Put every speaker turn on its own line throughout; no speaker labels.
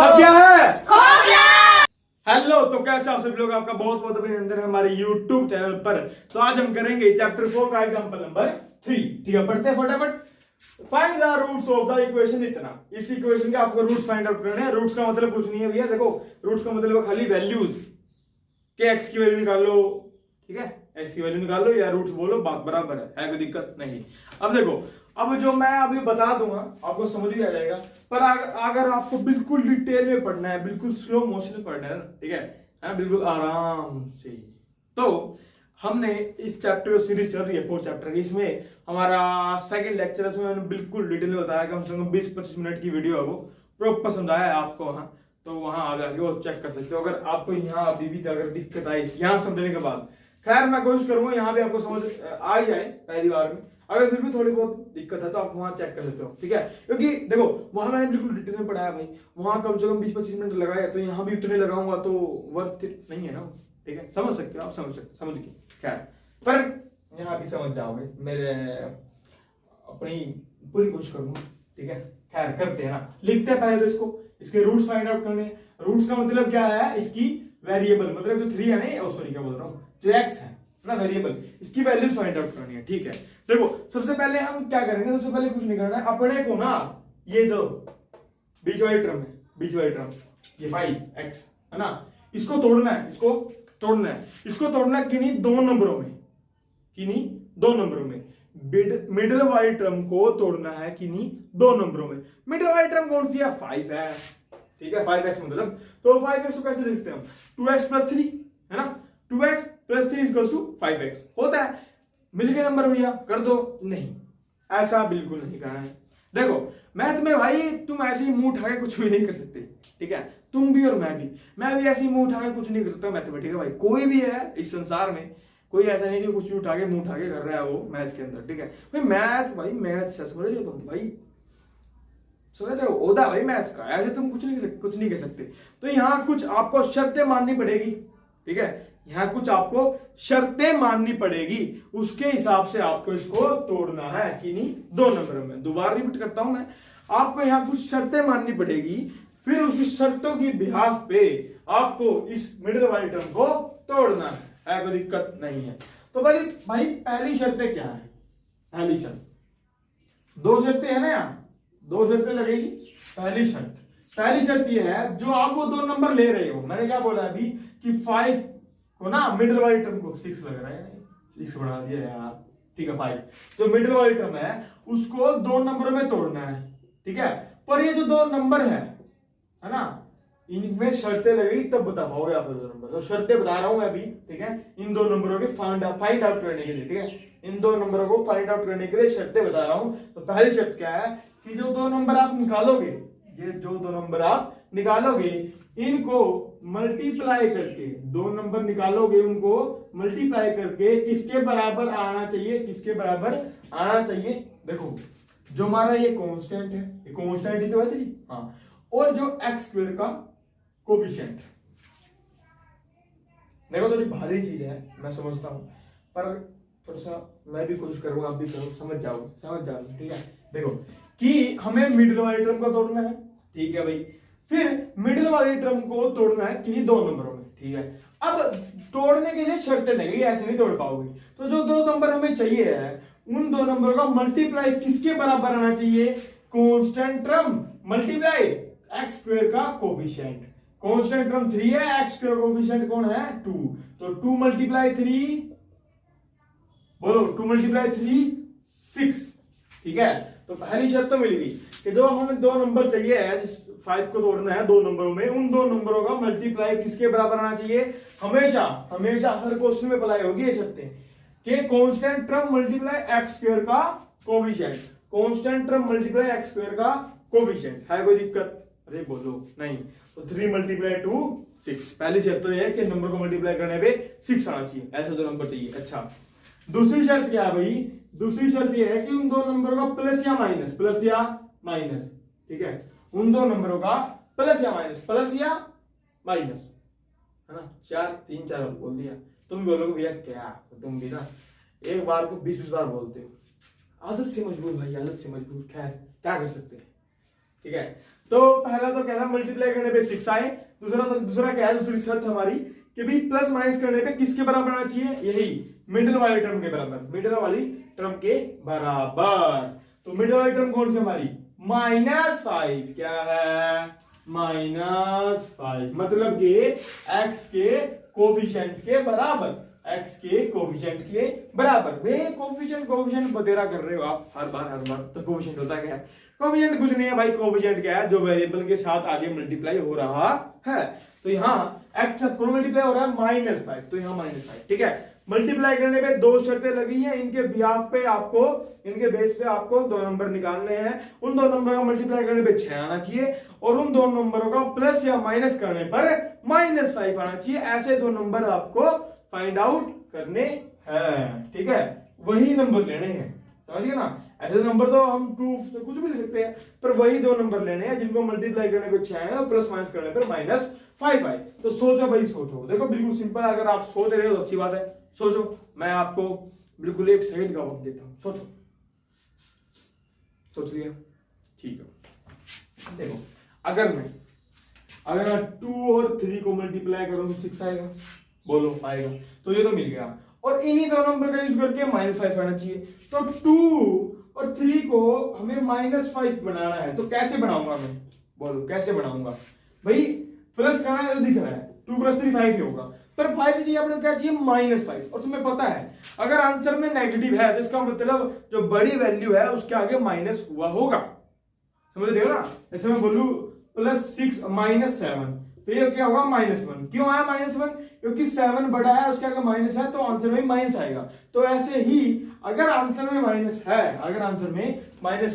सब क्या है? हेलो, तो कैसे आप सभी लोग, आपका बहुत बहुत अभिनंदन है हमारे YouTube चैनल पर। तो आज हम करेंगे चैप्टर 4 का एग्जांपल नंबर 3। ठीक है, पढ़ते हैं फटाफट। Find the roots of the equation इतना। इस इक्वेशन के आपको रूट्स फाइंड आउट करने हैं। रूट्स का मतलब कुछ नहीं है भैया, देखो रूट्स का मतलब खाली वैल्यूज के एक्स की वैल्यू निकाल लो, ठीक है, एक्स की वैल्यू निकाल लो या रूट्स बोलो, बात बराबर है कोई दिक्कत नहीं। अब देखो, अब जो मैं अभी बता दूंगा आपको समझ भी आ जाएगा, पर अगर आपको बिल्कुल डिटेल में पढ़ना है, बिल्कुल स्लो मोशन में पढ़ना है ना, ठीक है, बिल्कुल आराम से, तो हमने इस चैप्टर की सीरीज चल रही है 4 चैप्टर की, इसमें हमारा सेकंड लेक्चर है। इसमें मैंने बिल्कुल डिटेल में बताया, कम से कम 20-25 मिनट की वीडियो है, वो प्रॉपर समझाया है आपको वहां, तो वहां आ जाके वो चेक कर सकते हो। अगर आपको यहाँ अभी भी अगर दिक्कत आई यहाँ समझने के बाद, खैर मैं कोशिश करूंगा यहाँ भी आपको समझ आ ही जाए पहली बार में। अगर फिर भी थोड़ी बहुत दिक्कत है तो आप वहां चेक कर सकते हो, ठीक है, क्योंकि देखो वहां मैंने बिल्कुल डिटेल में पढ़ाया भाई, वहां कम से कम 20-25 मिनट लगाया, तो यहाँ भी उतने लगाऊंगा तो वर्थ इट नहीं है ना, ठीक है, समझ सकते हो आप, समझ के खैर, पर यहाँ भी समझ जाओगे, मेरे अपनी पूरी कोशिश करूंगा, ठीक है। खैर करते हैं ना, लिखते हैं पहले तो इसके रूट्स फाइंड आउट करने। रूट्स का मतलब क्या है, इसकी वेरिएबल, मतलब जो 3 है ना, सॉरी क्या बोल रहा हूँ, जो x है ना वेरिएबल, इसकी वैल्यूज फाइंड आउट करनी है, ठीक है। देखो सबसे पहले हम क्या करेंगे, सबसे पहले कुछ नहीं करना है, अपने को ना ये जो बीच वाली टर्म है, बीच वाली टर्म ये 5x है ना, इसको तोड़ना है, इसको तोड़ना है किन्हीं दो नंबरों में, मिडिल वाली टर्म को तोड़ना है किन्हीं 2 नंबरों में। मिडिल वाली टर्म कौन सी है, 5 है, ठीक है, 5x मतलब, तो 5x को कैसे लिखते हैं हम, 2x + 3 है ना, 2x + 3 = 5x होता है। मिल गए नंबर भैया, कर दो, नहीं ऐसा बिल्कुल नहीं करना है। देखो मैथ में भाई तुम ऐसे ही मुंह उठा के कुछ भी नहीं कर सकते, ठीक है, तुम भी और मैं भी ऐसे ही मुंह उठा के कुछ नहीं कर सकता मैथमेटिक्स है भाई, कोई भी है इस संसार में, कोई ऐसा नहीं कि कुछ भी उठा के मुंह उठा के कर रहा है वो मैथ के अंदर, ठीक है भाई मैथ से समझ रहे हो तुम भाई, समझ रहे हो, ओदा भाई मैथ्स का, ऐसे तुम कुछ नहीं कर सकते। तो यहाँ कुछ आपको शर्तें माननी पड़ेगी, ठीक है, यहाँ कुछ आपको शर्तें माननी पड़ेगी, उसके हिसाब से आपको इसको तोड़ना है किन्हीं 2 नंबरों में। दोबारा रिपीट करता हूं मैं, आपको यहाँ कुछ शर्तें माननी पड़ेगी, फिर उसकी शर्तों की बिहाफ पे आपको इस मिडिल वाली टर्म को तोड़ना है, कोई दिक्कत नहीं है। तो भाई पहली शर्तें क्या है, पहली शर्त, 2 शर्तें है ना, यहाँ 2 शर्तें लगेगी। पहली शर्त ये है, जो आप वो 2 नंबर ले रहे हो, मैंने क्या बोला अभी कि 5 को ना मिडिल वाली टर्म को 6 लग रहा है, 6 बढ़ा दिया यार, ठीक है, 5 जो मिडिल वाली टर्म है उसको 2 नंबरों में तोड़ना है, ठीक है। पर ये जो 2 नंबर है ना, इनमें शर्तें लगेगी तब बता पाओगे आप 2 नंबर, तो शर्तें बता रहा हूं मैं अभी, ठीक है, इन 2 नंबरों के फाइंड आउट करने के लिए, ठीक है, इन 2 नंबरों को फाइंड आउट करने के लिए शर्तें बता रहा हूं। तो पहली शर्त क्या है कि जो 2 नंबर आप निकालोगे, ये जो 2 नंबर आप निकालोगे, इनको मल्टीप्लाई करके, 2 नंबर निकालोगे उनको मल्टीप्लाई करके किसके बराबर आना चाहिए, देखो जो हमारा ये कांस्टेंट है, ये कांस्टेंट ही तो है 3, हाँ, और जो x² का कोफिशिएंट, देखो थोड़ी भारी चीज है मैं समझता हूं, पर थोड़ा सा मैं भी कोशिश करूंगा, आप भी करो, समझ जाओगे, ठीक है। देखो कि हमें मिडिल वाली टर्म को तोड़ना है, ठीक है भाई, फिर मिडिल वाली टर्म को तोड़ना है किन्हीं 2 नंबरों में, ठीक है। अब तोड़ने के लिए शर्तें लगेगी, ऐसे नहीं तोड़ पाओगे, तो जो 2 नंबर हमें चाहिए है, उन 2 नंबरों का मल्टीप्लाई किसके बराबर आना चाहिए, कांस्टेंट टर्म मल्टीप्लाई x² का कोफिशिएंट। कांस्टेंट टर्म 3 है, x² का कोफिशिएंट कौन है, 2, तो 2 × 3 बोलो, 2 × 3 6, ठीक है। तो पहली शर्त तो मिल गई कि जो हमें 2 नंबर चाहिए है, 5 को तोड़ना है 2 नंबरों में, उन 2 नंबरों का मल्टीप्लाई किसके बराबर आना चाहिए, हमेशा हर क्वेश्चन में अप्लाई होगी ये शर्तें कि कांस्टेंट टर्म मल्टीप्लाई x² का coefficient, constant term multiply x² का कोफिशिएंट है, कोई दिक्कत, अरे बोलो नहीं, तो 3 × 2 6, पहली शर्त तो ये है कि नंबर को मल्टीप्लाई करने पे 6 आना चाहिए, ऐसे 2 नंबर चाहिए। अच्छा, दूसरी शर्त क्या है भाई, दूसरी शर्त यह है कि उन 2 नंबरों का प्लस या माइनस, ठीक है, उन 2 नंबरों का प्लस या माइनस है ना, 4 बोल दिया, तुम बोलोगे भैया क्या, तुम भी ना एक बार को 20-20 बार बोलते हो, आदत से मजबूर भाई, आदत से मजबूर, खैर क्या कर सकते हैं, ठीक है। तो पहला तो क्या था, मल्टीप्लाई करने पे 6 आए। दूसरा क्या है, दूसरी शर्त हमारी कि भी प्लस माइनस करने पे किसके बराबर आना चाहिए, यही मिडिल वाली टर्म के बराबर, मिडिल वाली टर्म के बराबर। तो मिडिल वाली टर्म कौन सी हमारी, -5, क्या है, -5, मतलब कि x के कोफिशिएंट के बराबर, x के कोफिशिएंट के बराबर। वे कोफिशिएंट बतेरा कर रहे हो आप हर बार। तो कोफिशिएंट होता क्या है, कोफिशिएंट कुछ नहीं है भाई, कोफिशिएंट क्या है, जो वेरिएबल के साथ आगे मल्टीप्लाई हो रहा है। तो यहाँ x साथ कौन मल्टीप्लाई हो रहा है, -5, तो यहाँ -5, ठीक है। मल्टीप्लाई करने पे 2 शर्तें लगी हैं, इनके बिहाफ पे आपको, इनके बेस पे आपको 2 नंबर निकालने हैं। उन 2 नंबर का मल्टीप्लाई करने पे 6 आना चाहिए, और उन 2 नंबरों का प्लस या माइनस करने पर -5 आना चाहिए। ऐसे 2 नंबर आपको फाइंड आउट करने हैं, ठीक है, वही नंबर लेने हैं, समझिए ना। ऐसे नंबर तो हम 2 तो कुछ भी ले सकते हैं, पर वही 2 नंबर लेने हैं जिनको मल्टीप्लाई करने पे 6 है और प्लस माइनस करने पर -5 आए। तो सोचो भाई, सोचो, देखो बिल्कुल सिंपल। अगर आप सोच रहे हो तो अच्छी बात है, सोचो। मैं आपको बिल्कुल 1 सेकंड का वक्त देता हूं, सोचो। सोच लिया, ठीक है। देखो अगर मैं 2 और 3 को मल्टीप्लाई करूं तो 6 आएगा, बोलो आएगा, तो ये तो मिल गया। और इन्हीं 2 नंबर का यूज करके -5 आना चाहिए। तो 2 और 3 को हमें -5 बनाना है, तो कैसे बनाऊंगा मैं, बोलो कैसे बनाऊंगा भाई। प्लस करना है तो दिख रहा है 2 + 3 5 ही होगा, पर 5 चाहिए अपने, क्या चाहिए, -5। और तुम्हें पता है अगर आंसर में नेगेटिव है तो इसका मतलब जो बड़ी वैल्यू है उसके आगे माइनस हुआ होगा, समझ रहे हो ना। जैसे मैं बोलूं +6 -7, तो ये क्या होगा, -1। क्यों आया -1, क्योंकि 7 बड़ा है, उसके आगे माइनस है, तो आंसर में माइनस आएगा। तो ऐसे ही अगर आंसर में माइनस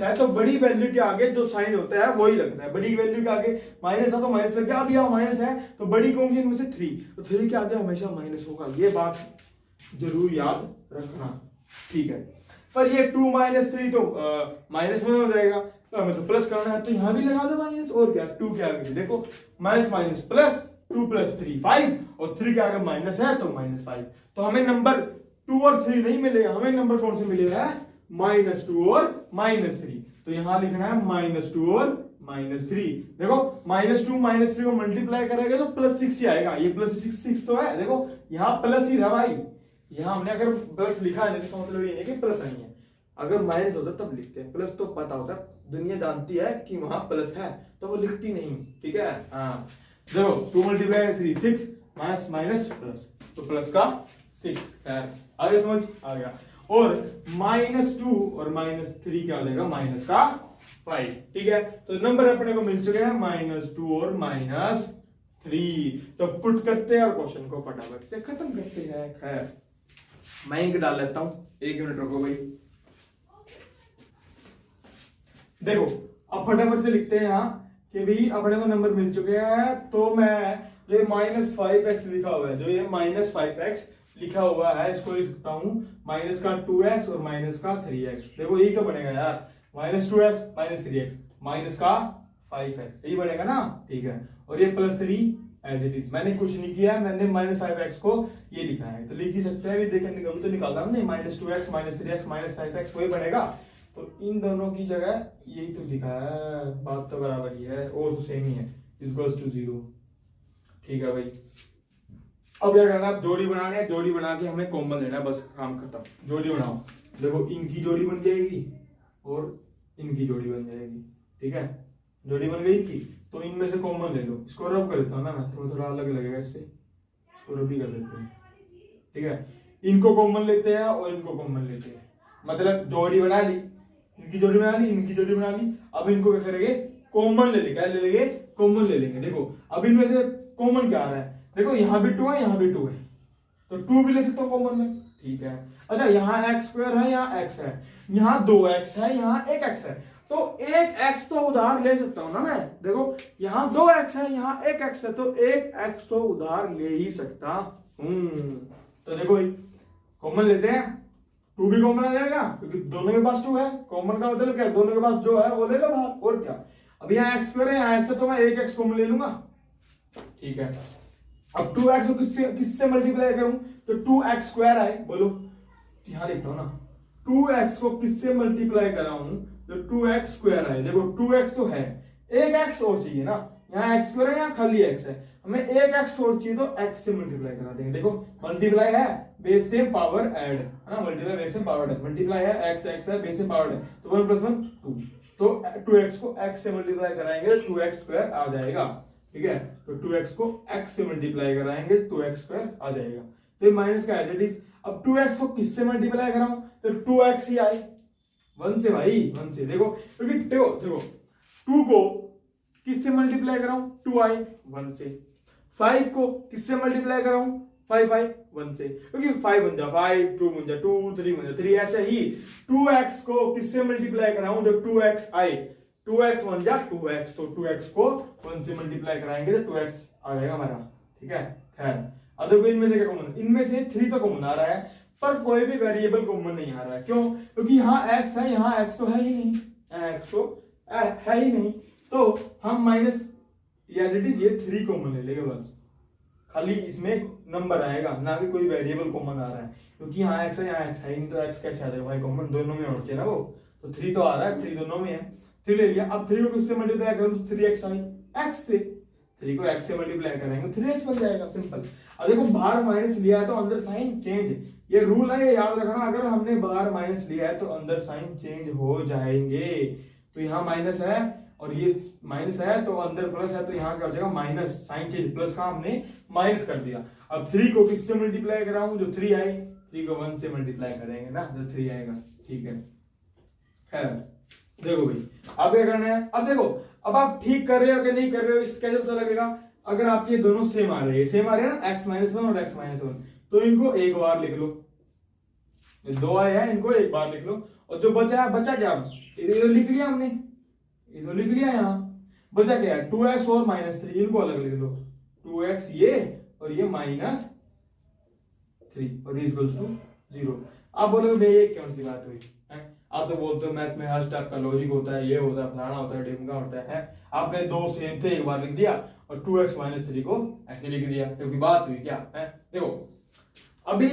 है, तो बड़ी वैल्यू के आगे जो साइन होता है वही लगता है। बड़ी वैल्यू के आगे माइनस है तो माइनस लग गया। अब यहाँ माइनस है तो बड़ी कौन सी इनमें से, 3, तो 3 के आगे हमेशा माइनस होगा। ये बात जरूर याद रखना, ठीक है। पर ये 2 - 3 तो -1 हो जाएगा, तो हमें तो प्लस करना है, तो यहां भी लगा दो माइनस। और क्या, 2 के आगे देखो माइनस प्लस, 2 + 3 5, और 3 के आगे माइनस है तो -5। तो हमें नंबर 2 और 3 नहीं मिलेगा, हमें नंबर कौन से मिलेगा, -2 और -3। तो यहां लिखना है -2 और -3। देखो -2 -3 को मल्टीप्लाई करेंगे तो +6 ही आएगा। ये +6 तो है, देखो यहाँ प्लस ही था भाई। यहाँ हमने अगर प्लस लिखा है तो मतलब ये है कि प्लस नहीं है। अगर माइनस होता तब लिखते हैं, प्लस तो पता होता है, दुनिया जानती है कि वहां प्लस है तो वो लिखती नहीं, ठीक है। हाँ देखो 2 × 3 6 माइनस प्लस, तो प्लस का 6 है, आगे समझ आ गया। और -2 और -3 क्या हो जाएगा, माइनस का 5, ठीक है। तो नंबर अपने को मिल चुके हैं -2 और -3। तो पुट करते हैं और क्वेश्चन को फटाफट से खत्म करते हैं। खैर मैं इंक डाल लेता हूं, 1 मिनट रुको भाई। देखो अब फटाफट से लिखते हैं यहाँ कि भाई अपने को नंबर मिल चुके हैं। तो मैं जो -5x लिखा हुआ है, जो ये -5x लिखा हुआ है, इसको लिख सकता हूं माइनस का 2x और माइनस का 3x। देखो यही तो बनेगा यार, -2x -3x माइनस का 5x, यही बनेगा ना, ठीक है। और ये +3 एज इट इज, मैंने कुछ नहीं किया, मैंने -5x को ये लिखा है, तो लिख ही सकते हैं। देखने तो निकालना नहीं, -2x -3x -5x वही बनेगा। तो इन दोनों की जगह यही तो लिखा है, बात तो बराबर ही है, और तो सेम ही है, इक्वल्स टू 0, ठीक है भाई। अब क्या करना है, जोड़ी बनानी है, जोड़ी बना के हमें कॉमन लेना है, बस काम खत्म। जोड़ी बनाओ, देखो इनकी जोड़ी बन जाएगी और इनकी जोड़ी बन जाएगी, ठीक है। जोड़ी बन गई थी तो इनमें से कॉमन ले लो। इसको रब कर देता हूं ना मैं, तो थोड़ा अलग लगेगा इससे, इसको रब भी कर देते हैं, ठीक है। इनको कॉमन लेते हैं और इनको कॉमन लेते हैं, मतलब जोड़ी बना ली, इनकी जोड़ी बना ली, इनकी जोड़ी बना ली। अब इनको क्या करेंगे, कॉमन ले लेंगे, ले लेंगे कॉमन ले लेंगे। देखो अब इनमें से कॉमन क्या आ रहा है, देखो यहाँ भी 2 है, यहाँ भी 2 है, तो 2 भी ले सकते हो कॉमन में, ठीक है। अच्छा यहाँ x² है, यहाँ x है, यहाँ 2x है, यहाँ 1x है, तो 1x तो उधार ले सकता हूं ना मैं। देखो यहाँ 2x है, यहाँ 1x है, तो 1x तो उधार ले ही सकता हूं। तो देखो भाई कॉमन लेते हैं, 2 भी कॉमन आ जाएगा क्योंकि दोनों के पास 2 है। कॉमन का मतलब क्या है, दोनों के पास जो है वो ले लो बाहर, और क्या। अब यहाँ x² है, यहाँ x है, तो मैं 1x कॉमन ले लूंगा, ठीक है। अब 2x को किससे मल्टीप्लाई करूं, तो 2x² आए, बोलो यहां लिखता हूं ना, 2x को किससे मल्टीप्लाई कराऊं, तो 2x² आए। देखो 2x तो है, एक एक्स और चाहिए ना, यहाँ एक्स स्क्वायर है, यहाँ खाली एक्स है, हमें एक एक्स और चाहिए तो एक्स से मल्टीप्लाई करा देंगे। देखो मल्टीप्लाई है बेस से पावर ऐड है ना, मल्टीप्लाई बेस से पावर ऐड, मल्टीप्लाई है एक्स एक्स है बेस से पावर ऐड, तो 1 + 1 2, तो 2x को x से मल्टीप्लाई कराएंगे 2x स्क्वायर आ जाएगा। ठीक है, तो 2x को x से मल्टीप्लाई कराएंगे 2x स्क्वायर आ जाएगा। तो ये माइनस का एज इट इज। अब 2x को किससे मल्टीप्लाई कराऊं, तो 2x ही आए 1 से भाई, 1 से। देखो क्योंकि देखो 2 को किससे मल्टीप्लाई कराऊं, 2 आई 1 से। 5 को किससे मल्टीप्लाई कराऊं, 5 आई 1 से, क्योंकि 5 बन जा 5, 2 बन जा 2, 3 बन जा 3। ऐसे ही 2x को किससे मल्टीप्लाई कराऊं, जब 2x आए 2x बन जा 2x, तो 2x को 1 से मल्टीप्लाई कराएंगे तो 2x आ जाएगा हमारा। ठीक है, खैर अब देखो इनमें से क्या कॉमन, इनमें से 3 तो कॉमन आ रहा है, पर कोई भी वेरिएबल कॉमन नहीं आ रहा है। क्यों, क्योंकि यहाँ x है, यहाँ x तो है ही नहीं, x तो है ही नहीं, तो हम माइनस ये 3 कॉमन ले लेंगे बस, खाली इसमें नंबर आएगा ना कि कोई वेरिएबल कॉमन आ रहा है, क्योंकि यहाँ x है, यहाँ x है ही नहीं, तो x कैसे आ जाएगा भाई, कॉमन दोनों में होना चाहिए ना वो, तो 3 तो आ रहा है, 3 दोनों में है, 3 ले लिया। अब 3 को किससे मल्टीप्लाई करूं तो 3x आई x से, 3 को x से मल्टीप्लाई करेंगे 3x बन जाएगा, सिंपल। अब देखो बाहर माइनस लिया है तो अंदर साइन चेंज, ये रूल है, ये याद रखना, अगर हमने बाहर माइनस लिया है तो अंदर साइन चेंज हो जाएंगे। तो यहाँ माइनस है और ये माइनस है तो अंदर प्लस है, तो यहाँ क्या हो जाएगा माइनस, साइन चेंज, प्लस का हमने माइनस कर दिया। अब 3 को किससे मल्टीप्लाई कराऊं, जो 3 आई 3 को 1 से मल्टीप्लाई करेंगे ना, जो 3 आएगा। ठीक है, खैर देखो भाई अब क्या करना है, अब देखो अब आप ठीक कर रहे हो कि नहीं कर रहे हो, इस कैसे पता लगेगा, अगर आप ये दोनों सेम आ रहे हैं, सेम आ रहे हैं ना, x-1 और x-1, तो इनको एक बार लिख लो, 2 आए हैं इनको एक बार लिख लो, और जो बचा है, बचा क्या, इधर लिख लिया हमने, इधर लिख लिया, यहाँ बचा क्या है 2x और -3, इनको अलग लिख लो, 2x ये और ये -3 और इक्वल्स टू 0। आप बोलोगे भाई ये कौन सी बात हुई, आप तो बोलते हो मैथ में हर स्टेप का लॉजिक होता है, ये होता है, फलाना होता है, ढिमका होता है। आपने 2 सेम थे एक बार लिख दिया और 2x - 3 को ऐसे लिख दिया, क्योंकि बात हुई क्या है। देखो अभी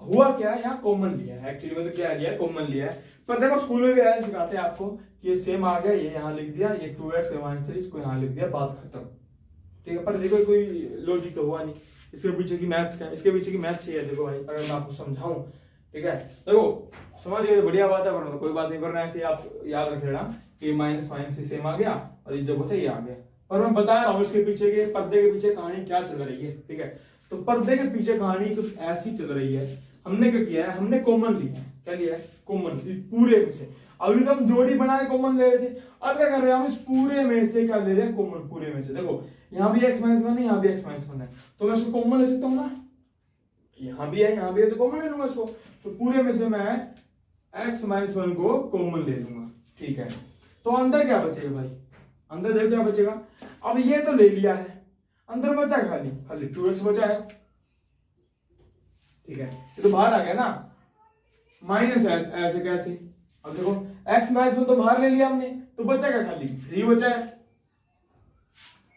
हुआ क्या है, यहाँ कॉमन लिया है, एक्चुअली मतलब क्या लिया है, कॉमन लिया है। पर देखो स्कूल में भी ऐसे सिखाते हैं आपको कि ये सेम आ गया, ये यहाँ लिख दिया, ये 2x - 3 इसको यहाँ लिख दिया, बात खत्म। ठीक है, पर देखो कोई लॉजिक तो हुआ नहीं, इसके पीछे की मैथ्स का, इसके पीछे की मैथ्स है। देखो भाई अगर मैं आपको समझाऊं, ठीक है, देखो समझ गए, बढ़िया बात है, वरना कोई बात नहीं, वरना ऐसे आप याद रख लेना कि माइनस से सेम आ गया और ये जो बचा ये आ गया। पर मैं बता रहा हूँ इसके पीछे के पर्दे के पीछे कहानी क्या चल रही है। ठीक है, तो पर्दे के पीछे कहानी कुछ ऐसी चल रही है, हमने क्या किया है, हमने कॉमन लिया है, क्या लिया है, कॉमन, पूरे में से। अभी तो हम जोड़ी बना के कॉमन ले रहे थे, अब क्या कर रहे हैं, हम इस पूरे में से क्या ले रहे हैं, कॉमन, पूरे में से। देखो यहाँ भी x - 1 है, यहाँ भी x - 1 है, तो मैं इसको कॉमन ले सकता हूँ ना, यहाँ भी है तो कॉमन ले लूंगा इसको, तो पूरे में से मैं x - 1 को कॉमन ले लूंगा। ठीक है, तो अंदर क्या बचेगा भाई, अंदर देखो क्या बचेगा, अब ये तो ले लिया है, अंदर बचा खाली खाली 2x बचा है। ठीक है, ये तो बाहर आ गया ना, माइनस ऐसे कैसे, अब देखो x - 1 तो बाहर ले लिया हमने, तो बचा क्या, खाली 3 बचा है।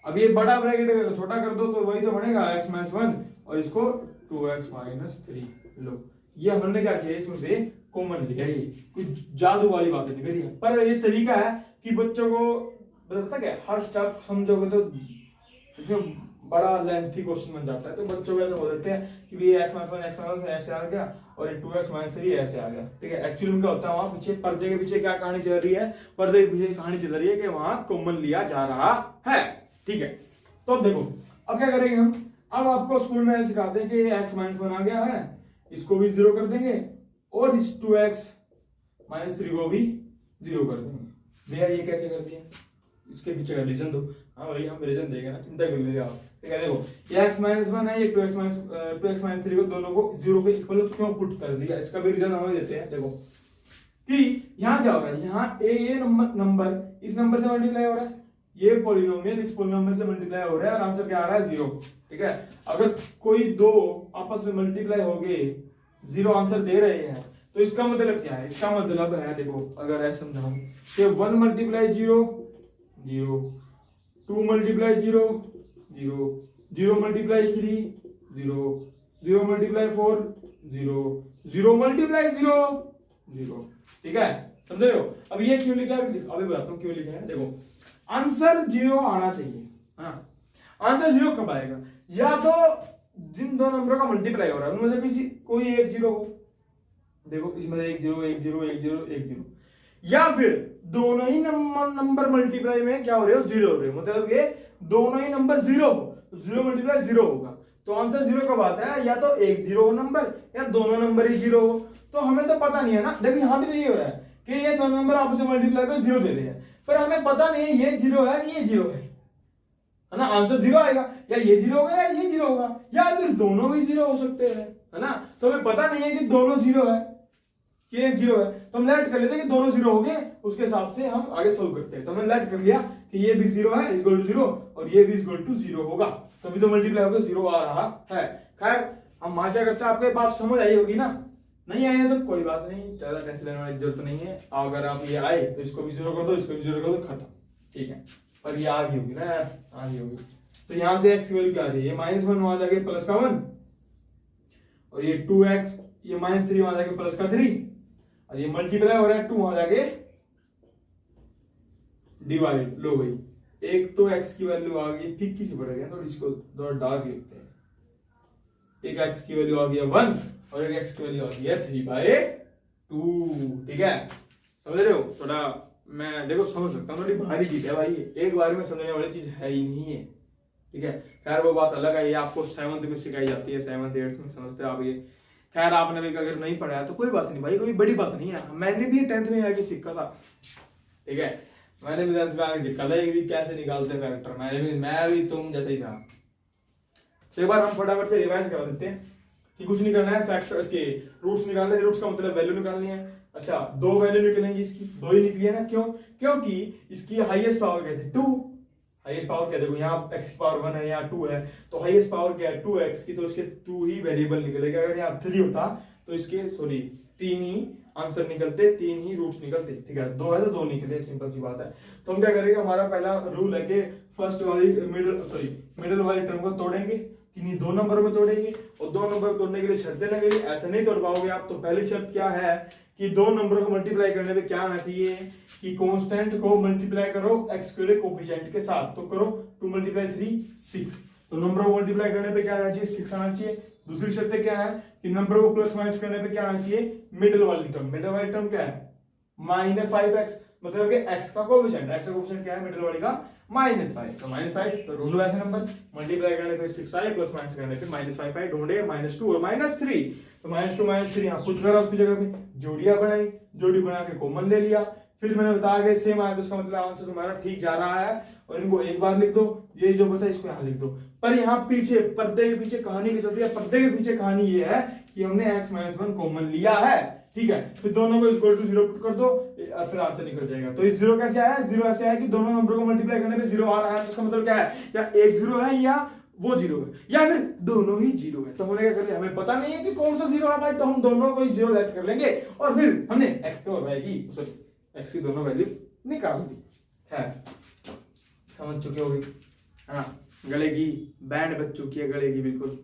अब ये बड़ा ब्रैकेट छोटा कर दो तो वही तो बनेगा x - 1 और इसको 2x - 3 लो, ये हमने क्या किया, इसमें से कॉमन लिया, ये कुछ जादू वाली बात नहीं करी है। पर ये तरीका है कि बच्चों को पता क्या, हर स्टेप समझोगे तो इसमें बड़ा लेंथी क्वेश्चन बन जाता है, तो बच्चों को ऐसा बोल देते हैं कि ये x - 1 ऐसे आ गया और ये 2x - 3 ऐसे आ गया। ठीक है, एक्चुअली में क्या होता है, वहां पीछे पर्दे के पीछे क्या कहानी चल रही है, पर्दे के पीछे कहानी चल रही है कि वहां कॉमन लिया जा रहा है। ठीक है, तो अब देखो अब क्या करेंगे हम, अब आपको स्कूल में सिखाते हैं कि x - 1 आ गया है, इसको भी 0 कर देंगे और इस 2x - 3 को भी 0 कर देंगे। भैया ये कैसे कर दिया, इसके पीछे का रीजन दो। हाँ भाई हम रीजन देंगे ना, चिंता कर लीजिए आप। ठीक है, देखो ये x - 1 है, ये 2x - 3 को, दोनों को 0 के इक्वल क्यों पुट कर दिया, इसका भी रीजन हमें देते हैं। देखो कि यहाँ क्या हो रहा है, यहाँ ये नंबर इस नंबर से मल्टीप्लाई हो रहा है, ये पॉलिनोमियल इस पॉलिनोमियल से मल्टीप्लाई हो रहा है और आंसर क्या आ रहा है 0। ठीक है, अगर कोई दो आपस में मल्टीप्लाई हो गए 0 आंसर दे रहे हैं तो इसका मतलब क्या है, इसका मतलब है, देखो अगर ऐसा समझाऊं कि 1 × 0 0, 2 × 0 0, 0 × 3 0, 0 × 4 0, 0 × 0 0। ठीक है, समझ रहे हो। अब ये क्यों लिखा है, अभी बताता हूँ क्यों लिखा है। देखो आंसर 0 आना चाहिए, है ना। आंसर 0 कब आएगा, या तो जिन दो नंबरों का मल्टीप्लाई हो रहा है उनमें से किसी कोई एक 0 हो, देखो इसमें 1 0 1 0 1 0 1 0, या फिर दोनों ही नंबर मल्टीप्लाई में क्या हो रहे हो, 0 हो रहे हो, मतलब ये दोनों ही नंबर 0 हो, 0 मल्टीप्लाई 0 होगा। तो आंसर 0 कब आता है, या तो 1 0 हो नंबर, या दोनों नंबर ही 0 हो। तो हमें तो पता नहीं है ना, देखो यहाँ भी तो ये हो रहा है कि ये दोनों नंबर आपस में मल्टीप्लाई कर 0 दे रहे हैं, पर हमें पता नहीं है ये 0 है कि ये 0 है ना। आंसर 0 आएगा, या ये 0 होगा या ये 0 होगा, या फिर दोनों भी 0 हो सकते हैं, है ना। तो हमें पता नहीं है कि दोनों 0 है कि एक 0 है, तो हम लेट कर लेते हैं कि दोनों 0 हो गए, उसके हिसाब से हम आगे सोल्व करते हैं। तो हमने लेट कर लिया कि ये भी 0 है इक्वल टू 0 और ये भी इक्वल टू 0 होगा, तभी तो मल्टीप्लाई होकर 0 आ रहा है। खैर हम वहां क्या करते हैं, आपके बात समझ आई होगी ना, नहीं आए तो कोई बात नहीं, ज्यादा टेंशन लेने वाली जरूरत नहीं है। अगर आप ये आए तो इसको भी 0 कर दो, इसको भी 0 कर दो, खत्म, ठीक है। पर ये आ गई होगी ना यार, आ गई होगी। तो यहां से x की वैल्यू क्या आ रही है, ये -1 वहां जाके प्लस का 1, और ये 2x, ये -3 वहां जाके प्लस का 3, और ये मल्टीप्लाई हो रहा है 2 वहां जाके डिवाइड। लो भाई, एक तो x की वैल्यू आ गई, फीकी सी पड़ गई है, तो इसको थोड़ा डार्क लिखते हैं। एक x की वैल्यू आ गई है 1 और एक x की वैल्यू आ गई है 3/2, ठीक है, समझ रहे हो। थोड़ा मैं देखो समझ सकता हूँ, थोड़ी भारी चीज है भाई, एक बार में समझने वाली चीज है ही नहीं है, ठीक है। खैर वो बात अलग है, ये आपको 7th में सिखाई जाती है, 7th 8th में समझते हैं आप ये। खैर आपने भी अगर नहीं पढ़ाया तो कोई बात नहीं भाई, कोई बड़ी बात नहीं है। मैंने भी 10th में आके सीखा था, ठीक है, मैंने भी 10th में आके सीखा था ये भी कैसे निकालते फैक्टर, मैं भी तुम जैसे ही था। तो एक बार हम फटाफट से रिवाइज करा देते हैं कि कुछ नहीं करना है, फैक्टर्स के रूट्स निकालने हैं, रूट्स का मतलब वैल्यू निकालनी है। अच्छा, दो वैल्यू निकलेंगी इसकी, दो ही निकली है ना, क्यों, क्योंकि इसकी हाईएस्ट पावर क्या थी 2, हाईएस्ट पावर क्या, देखो यहाँ x की पावर 1 है, यहाँ 2 है, तो हाईएस्ट पावर क्या है 2x की, तो इसके 2 ही वेरिएबल निकलेगा। अगर यहाँ 3 होता तो इसके 3 ही आंसर निकलते, 3 ही रूट्स निकलते, ठीक है। 2 है तो 2 निकले, सिंपल सी बात है। तो हम क्या करेंगे, हमारा पहला रूल है कि फर्स्ट वाली मिडिल वाली टर्म को तोड़ेंगे, किन्हीं 2 नंबरों में तोड़ेंगे, और 2 नंबर तोड़ने के लिए शर्तें लगेंगी, ऐसे नहीं तोड़ पाओगे आप। तो पहली शर्त क्या है कि 2 नंबरों को मल्टीप्लाई करने पे क्या आना चाहिए कि कांस्टेंट को मल्टीप्लाई करो x के कोफिशिएंट के साथ, तो करो 2 × 3 6, तो नंबर को मल्टीप्लाई करने पे क्या आना चाहिए 6 आना चाहिए। दूसरी शर्त क्या है कि नंबर को प्लस माइनस करने पे क्या आना चाहिए, मिडिल वाली टर्म क्या है -5x, मतलब कि x का कोफिशिएंट क्या है मिडिल वाली का -5, तो -5, तो ढूंढो ऐसे नंबर, मल्टीप्लाई करने पे 6 आए, प्लस माइनस करने पे -5 आए, ढूंढे -2 और -3, तो -2 -3 यहाँ पुट करा उसकी जगह पे, जोड़ियां बनाई, जोड़ी बना के कॉमन ले लिया, फिर मैंने बताया कि सेम आया तो उसका मतलब आंसर तुम्हारा ठीक जा रहा है, और इनको एक बार लिख दो, ये जो बचा इसको यहाँ लिख दो। पर यहाँ पीछे पर्दे के पीछे कहानी की चलती है, पर्दे के पीछे कहानी ये है कि हमने x - 1 कॉमन लिया है, ठीक है। फिर दोनों को इक्वल टू 0 पुट कर दो, फिर आंसर निकल जाएगा। तो इस 0 कैसे आया, 0 ऐसे आया कि दोनों नंबर को मल्टीप्लाई करने पे 0 आ रहा है, तो उसका मतलब क्या है, या एक 0 है या वो 0 है, या फिर दोनों ही 0 है। तो हमने क्या कर लिया, हमें पता नहीं है कि कौन सा 0 है भाई, तो हम दोनों को 0 लेट कर लेंगे, और फिर हमने x की दोनों वैल्यू निकाल दी। खैर समझ चुके होगे, है ना। गले की बैंड बज चुकी है, गले की बिल्कुल,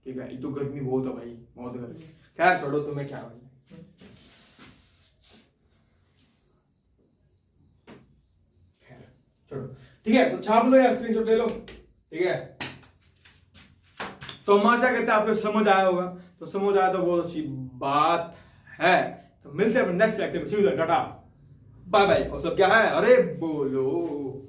ठीक है। तो गर्मी बहुत है भाई, बहुत गर्मी। खैर छोड़ो, तुम्हें क्या भाई, खैर छोड़ो, ठीक है। तो छाप लो या स्क्रीनशॉट ले लो, ठीक है। तो हम आशा करते हैं आपको समझ आया होगा, तो समझ आया तो बहुत अच्छी बात है। तो मिलते हैं नेक्स्ट लेक्चर में, टाटा बाय बाय। और सब क्या है, अरे बोलो।